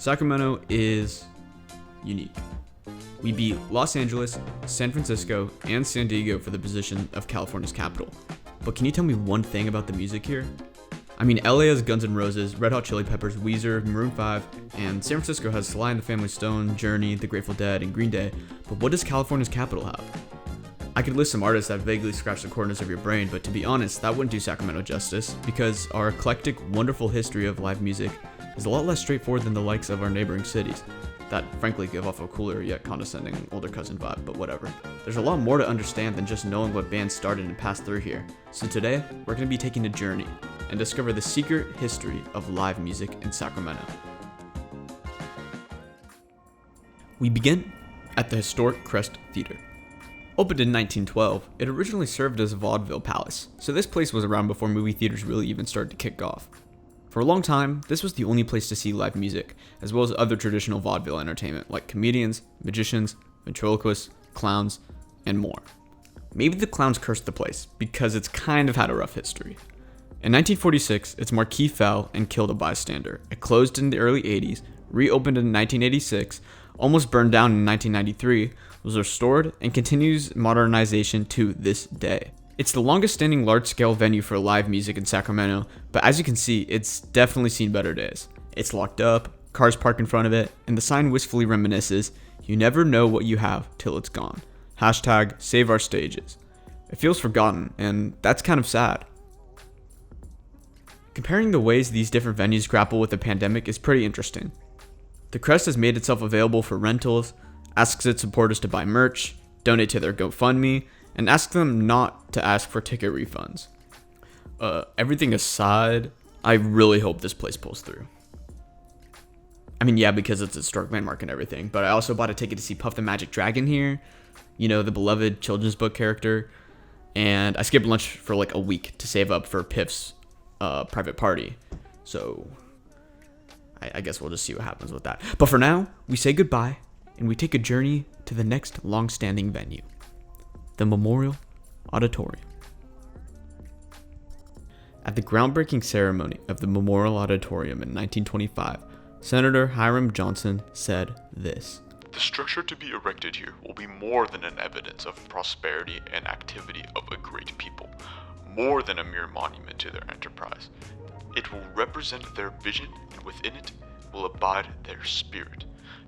Sacramento is unique. We beat Los Angeles, San Francisco, and San Diego for the position of California's capital. But can you tell me one thing about the music here? I mean, LA has Guns N' Roses, Red Hot Chili Peppers, Weezer, Maroon 5, and San Francisco has Sly and the Family Stone, Journey, The Grateful Dead, and Green Day. But what does California's capital have? I could list some artists that vaguely scratch the corners of your brain, but to be honest, that wouldn't do Sacramento justice, because our eclectic, wonderful history of live music is a lot less straightforward than the likes of our neighboring cities that frankly give off a cooler yet condescending older cousin vibe, but whatever. There's a lot more to understand than just knowing what bands started and passed through here. So today, we're going to be taking a journey and discover the secret history of live music in Sacramento. We begin at the historic Crest Theater. Opened in 1912, it originally served as a vaudeville palace, so this place was around before movie theaters really even started to kick off. For a long time, this was the only place to see live music, as well as other traditional vaudeville entertainment like comedians, magicians, ventriloquists, clowns, and more. Maybe the clowns cursed the place, because it's kind of had a rough history. In 1946, its marquee fell and killed a bystander. It closed in the early 80s, reopened in 1986, almost burned down in 1993, was restored, and continues modernization to this day. It's the longest standing large-scale venue for live music in Sacramento, but as you can see, it's definitely seen better days. It's locked up, cars park in front of it, and the sign wistfully reminisces, "You never know what you have till it's gone. Hashtag save our stages." It feels forgotten, and that's kind of sad. Comparing the ways these different venues grapple with the pandemic is pretty interesting. The Crest has made itself available for rentals, asks its supporters to buy merch, donate to their GoFundMe, and ask them not to ask for ticket refunds. Everything aside, I really hope this place pulls through. I mean, yeah, because it's a historic landmark and everything, but I also bought a ticket to see Puff the Magic Dragon here, you know, the beloved children's book character, and I skipped lunch for like a week to save up for Piff's private party, so I guess we'll just see what happens with that. But for now, we say goodbye, and we take a journey to the next long-standing venue. The Memorial Auditorium. At the groundbreaking ceremony of the Memorial Auditorium in 1925, Senator Hiram Johnson said this: "The structure to be erected here will be more than an evidence of prosperity and activity of a great people, more than a mere monument to their enterprise. It will represent their vision, and within it will abide their spirit.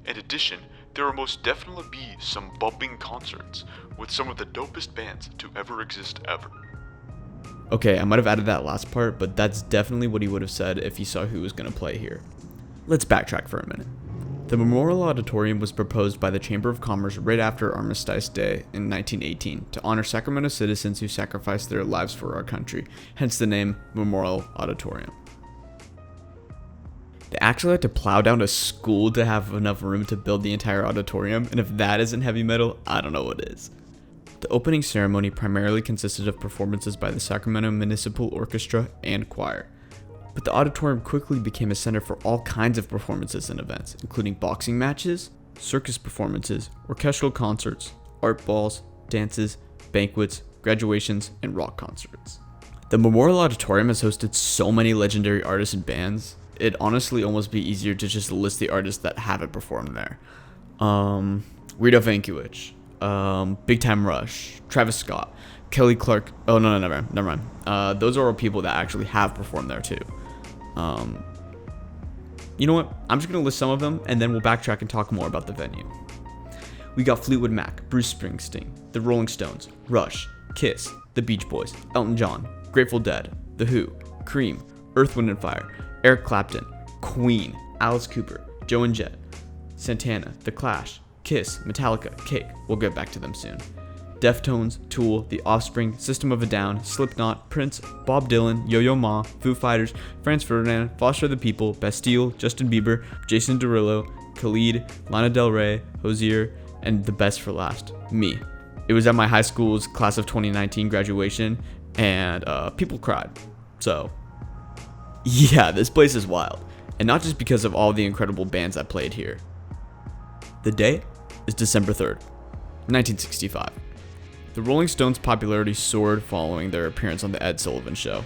In addition, there will most definitely be some bumping concerts with some of the dopest bands to ever exist ever." Okay, I might have added that last part, but that's definitely what he would have said if he saw who was going to play here. Let's backtrack for a minute. The Memorial Auditorium was proposed by the Chamber of Commerce right after Armistice Day in 1918 to honor Sacramento citizens who sacrificed their lives for our country, hence the name Memorial Auditorium. They actually had to plow down a school to have enough room to build the entire auditorium, and if that isn't heavy metal, I don't know what is. The opening ceremony primarily consisted of performances by the Sacramento Municipal Orchestra and Choir, but the auditorium quickly became a center for all kinds of performances and events, including boxing matches, circus performances, orchestral concerts, art balls, dances, banquets, graduations, and rock concerts. The Memorial Auditorium has hosted so many legendary artists and bands, it'd honestly almost be easier to just list the artists that haven't performed there. Weird Al Yankovic, Big Time Rush, Travis Scott, Kelly Clark. Oh no, never mind. Those are all people that actually have performed there too. You know what? I'm just gonna list some of them, and then we'll backtrack and talk more about the venue. We got Fleetwood Mac, Bruce Springsteen, The Rolling Stones, Rush, Kiss, The Beach Boys, Elton John, Grateful Dead, The Who, Cream, Earth, Wind & Fire, Eric Clapton, Queen, Alice Cooper, Joe and Jett, Santana, The Clash, Kiss, Metallica, Cake, we'll get back to them soon, Deftones, Tool, The Offspring, System of a Down, Slipknot, Prince, Bob Dylan, Yo-Yo Ma, Foo Fighters, Franz Ferdinand, Foster the People, Bastille, Justin Bieber, Jason Derulo, Khalid, Lana Del Rey, Hozier, and the best for last, me. It was at my high school's class of 2019 graduation, and people cried. So yeah, this place is wild, and not just because of all the incredible bands that played here. The day is December 3rd, 1965. The Rolling Stones' popularity soared following their appearance on The Ed Sullivan Show.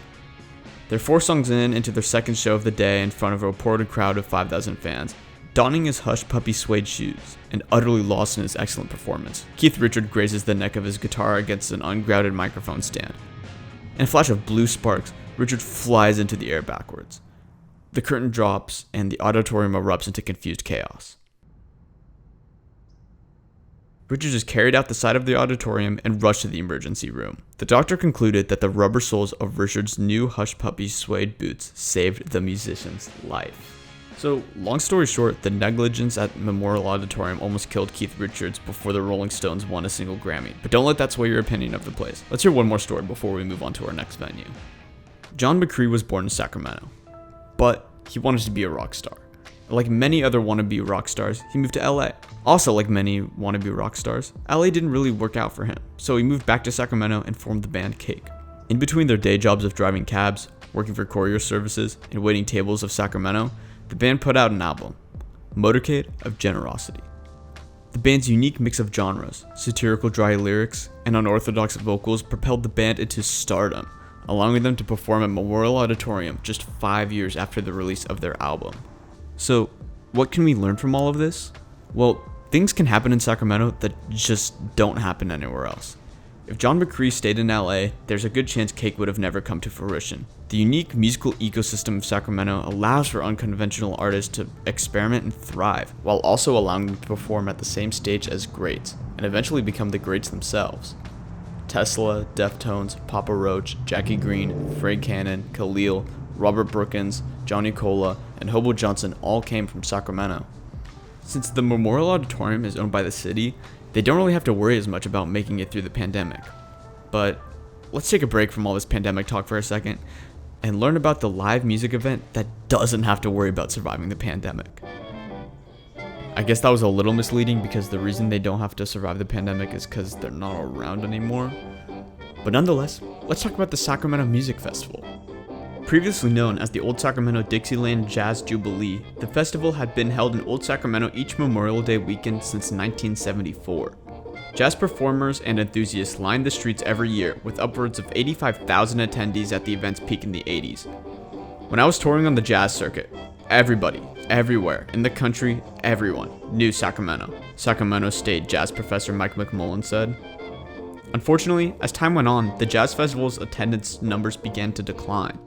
They're 4 songs into their second show of the day in front of a reported crowd of 5,000 fans. Donning his hush puppy suede shoes and utterly lost in his excellent performance, Keith Richard grazes the neck of his guitar against an ungrounded microphone stand. In a flash of blue sparks, Richard flies into the air backwards. The curtain drops and the auditorium erupts into confused chaos. Richard is carried out the side of the auditorium and rushed to the emergency room. The doctor concluded that the rubber soles of Richard's new hush puppy suede boots saved the musician's life. So, long story short, the negligence at Memorial Auditorium almost killed Keith Richards before the Rolling Stones won a single Grammy. But don't let that sway your opinion of the place. Let's hear one more story before we move on to our next venue. John McCree was born in Sacramento, but he wanted to be a rock star. Like many other wannabe rock stars, he moved to LA. Also, like many wannabe rock stars, LA didn't really work out for him, so he moved back to Sacramento and formed the band Cake. In between their day jobs of driving cabs, working for courier services, and waiting tables of Sacramento, the band put out an album, Motorcade of Generosity. The band's unique mix of genres, satirical dry lyrics, and unorthodox vocals propelled the band into stardom, allowing them to perform at Memorial Auditorium just 5 years after the release of their album. So, what can we learn from all of this? Well, things can happen in Sacramento that just don't happen anywhere else. If John McCree stayed in LA, there's a good chance Cake would have never come to fruition. The unique musical ecosystem of Sacramento allows for unconventional artists to experiment and thrive, while also allowing them to perform at the same stage as greats, and eventually become the greats themselves. Tesla, Deftones, Papa Roach, Jackie Green, Fred Cannon, Khalil, Robert Brookins, Johnny Cola, and Hobo Johnson all came from Sacramento. Since the Memorial Auditorium is owned by the city, they don't really have to worry as much about making it through the pandemic. But let's take a break from all this pandemic talk for a second and learn about the live music event that doesn't have to worry about surviving the pandemic. I guess that was a little misleading because the reason they don't have to survive the pandemic is because they're not around anymore. But nonetheless, let's talk about the Sacramento Music Festival. Previously known as the Old Sacramento Dixieland Jazz Jubilee, the festival had been held in Old Sacramento each Memorial Day weekend since 1974. Jazz performers and enthusiasts lined the streets every year, with upwards of 85,000 attendees at the event's peak in the 80s. When I was touring on the jazz circuit, everybody, everywhere, in the country, everyone knew Sacramento, Sacramento State jazz professor Mike McMullen said. Unfortunately, as time went on, the jazz festival's attendance numbers began to decline.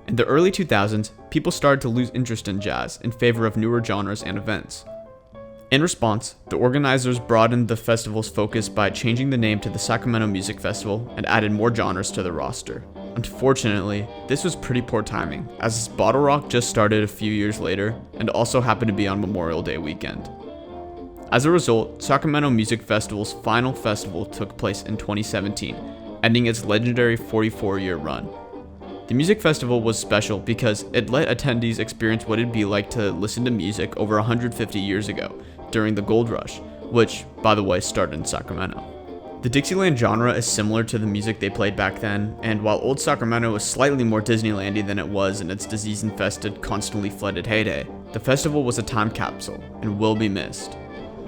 In the early 2000s, people started to lose interest in jazz in favor of newer genres and events. In response, the organizers broadened the festival's focus by changing the name to the Sacramento Music Festival and added more genres to the roster. Unfortunately, this was pretty poor timing, as Bottle Rock just started a few years later and also happened to be on Memorial Day weekend. As a result, Sacramento Music Festival's final festival took place in 2017, ending its legendary 44-year run. The music festival was special because it let attendees experience what it'd be like to listen to music over 150 years ago, during the Gold Rush, which, by the way, started in Sacramento. The Dixieland genre is similar to the music they played back then, and while Old Sacramento is slightly more Disneylandy than it was in its disease-infested, constantly flooded heyday, the festival was a time capsule and will be missed.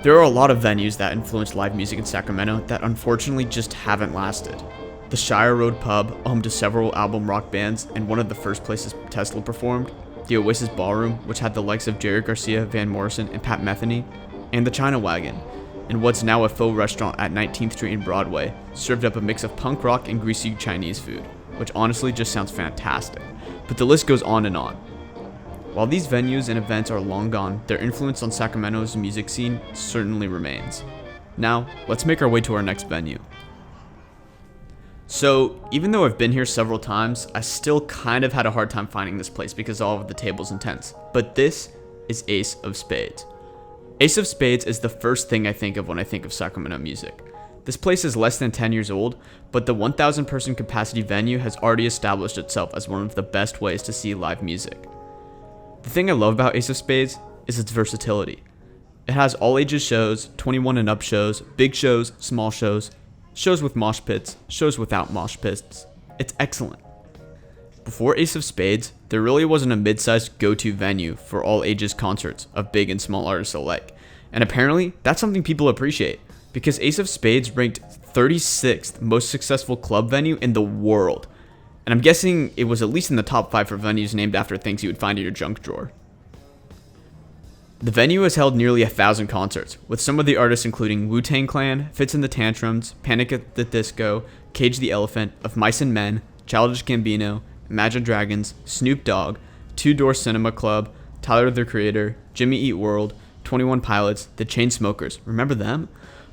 There are a lot of venues that influence live music in Sacramento that unfortunately just haven't lasted. The Shire Road Pub, home to several album rock bands and one of the first places Tesla performed, the Oasis Ballroom, which had the likes of Jerry Garcia, Van Morrison, and Pat Metheny, and the China Wagon, and what's now a faux restaurant at 19th Street and Broadway, served up a mix of punk rock and greasy Chinese food, which honestly just sounds fantastic, but the list goes on and on. While these venues and events are long gone, their influence on Sacramento's music scene certainly remains. Now, let's make our way to our next venue. So, even though I've been here several times, I still kind of had a hard time finding this place because of all of the tables and tents. But this is Ace of Spades. Ace of Spades is the first thing I think of when I think of Sacramento music. This place is less than 10 years old, but the 1,000 person capacity venue has already established itself as one of the best ways to see live music. The thing I love about Ace of Spades is its versatility. It has all ages shows, 21 and up shows, big shows, small shows, shows with mosh pits, shows without mosh pits. It's excellent. Before Ace of Spades, there really wasn't a mid-sized go-to venue for all ages concerts of big and small artists alike. And apparently, that's something people appreciate, because Ace of Spades ranked 36th most successful club venue in the world. And I'm guessing it was at least in the top 5 for venues named after things you would find in your junk drawer. The venue has held nearly 1,000 concerts, with some of the artists including Wu-Tang Clan, Fits and the Tantrums, Panic at the Disco, Cage the Elephant, Of Mice and Men, Childish Gambino, Imagine Dragons, Snoop Dogg, Two Door Cinema Club, Tyler the Creator, Jimmy Eat World, 21 Pilots, The Chainsmokers, remember them?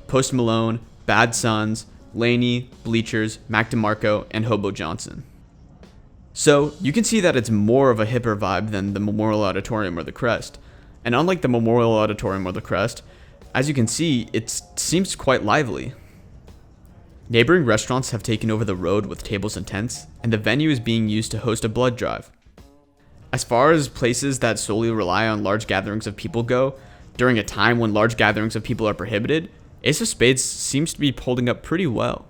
Post Malone, Bad Sons, Laney, Bleachers, Mac DeMarco, and Hobo Johnson. So, you can see that it's more of a hipper vibe than the Memorial Auditorium or the Crest. And unlike the Memorial Auditorium or the Crest, as you can see, it seems quite lively. Neighboring restaurants have taken over the road with tables and tents, and the venue is being used to host a blood drive. As far as places that solely rely on large gatherings of people go, during a time when large gatherings of people are prohibited, Ace of Spades seems to be holding up pretty well.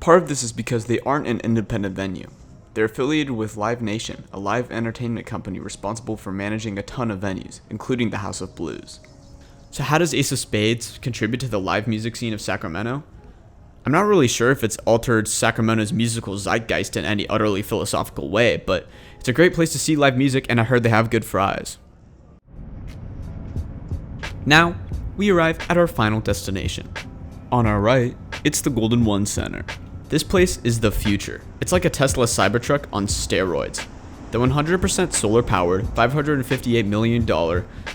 Part of this is because they aren't an independent venue. They're affiliated with Live Nation, a live entertainment company responsible for managing a ton of venues, including the House of Blues. So how does Ace of Spades contribute to the live music scene of Sacramento? I'm not really sure if it's altered Sacramento's musical zeitgeist in any utterly philosophical way, but it's a great place to see live music, and I heard they have good fries. Now, we arrive at our final destination. On our right, it's the Golden One Center. This place is the future. It's like a Tesla Cybertruck on steroids. The 100% solar-powered, $558 million,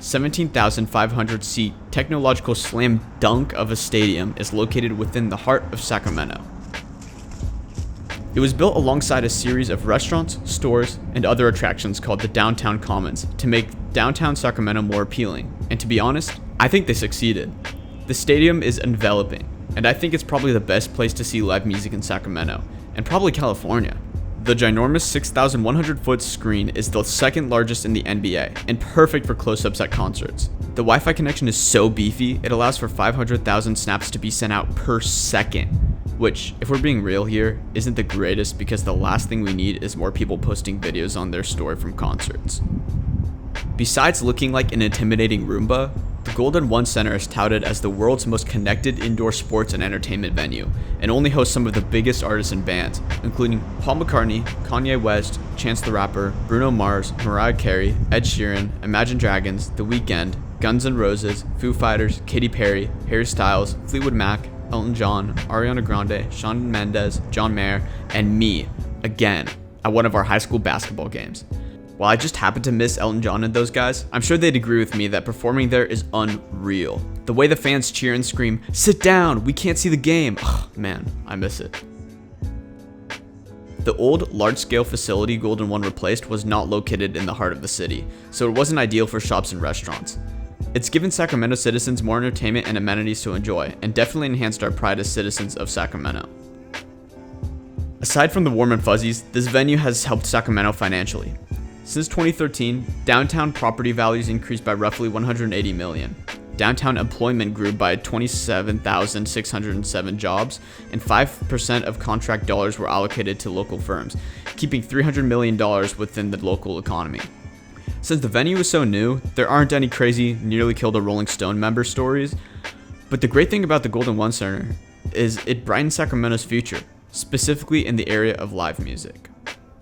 17,500 seat technological slam dunk of a stadium is located within the heart of Sacramento. It was built alongside a series of restaurants, stores, and other attractions called the Downtown Commons to make downtown Sacramento more appealing, and to be honest, I think they succeeded. The stadium is enveloping, and I think it's probably the best place to see live music in Sacramento, and probably California. The ginormous 6,100-foot screen is the second largest in the NBA, and perfect for close-ups at concerts. The Wi-Fi connection is so beefy, it allows for 500,000 snaps to be sent out per second, which, if we're being real here, isn't the greatest because the last thing we need is more people posting videos on their story from concerts. Besides looking like an intimidating Roomba, the Golden One Center is touted as the world's most connected indoor sports and entertainment venue, and only hosts some of the biggest artists and bands, including Paul McCartney, Kanye West, Chance the Rapper, Bruno Mars, Mariah Carey, Ed Sheeran, Imagine Dragons, The Weeknd, Guns N' Roses, Foo Fighters, Katy Perry, Harry Styles, Fleetwood Mac, Elton John, Ariana Grande, Shawn Mendes, John Mayer, and me, again, at one of our high school basketball games. While I just happened to miss Elton John and those guys, I'm sure they'd agree with me that performing there is unreal. The way the fans cheer and scream, "Sit down, we can't see the game." Ugh, man, I miss it. The old, large-scale facility Golden One replaced was not located in the heart of the city, so it wasn't ideal for shops and restaurants. It's given Sacramento citizens more entertainment and amenities to enjoy, and definitely enhanced our pride as citizens of Sacramento. Aside from the warm and fuzzies, this venue has helped Sacramento financially. Since 2013, downtown property values increased by roughly $180 million. Downtown employment grew by 27,607 jobs, and 5% of contract dollars were allocated to local firms, keeping $300 million within the local economy. Since the venue is so new, there aren't any crazy nearly killed a Rolling Stone member stories, but the great thing about the Golden One Center is it brightens Sacramento's future, specifically in the area of live music.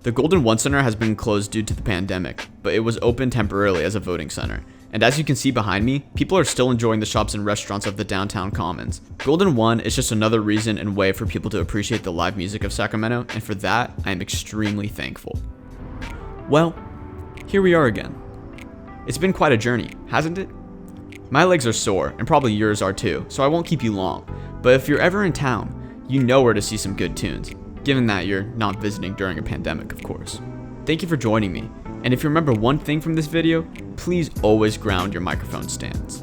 The Golden One Center has been closed due to the pandemic, but it was open temporarily as a voting center. And as you can see behind me, people are still enjoying the shops and restaurants of the downtown commons. Golden One is just another reason and way for people to appreciate the live music of Sacramento, and for that, I am extremely thankful. Well, here we are again. It's been quite a journey, hasn't it? My legs are sore, and probably yours are too, so I won't keep you long. But if you're ever in town, you know where to see some good tunes. Given that you're not visiting during a pandemic, of course. Thank you for joining me, and if you remember one thing from this video, please always ground your microphone stands.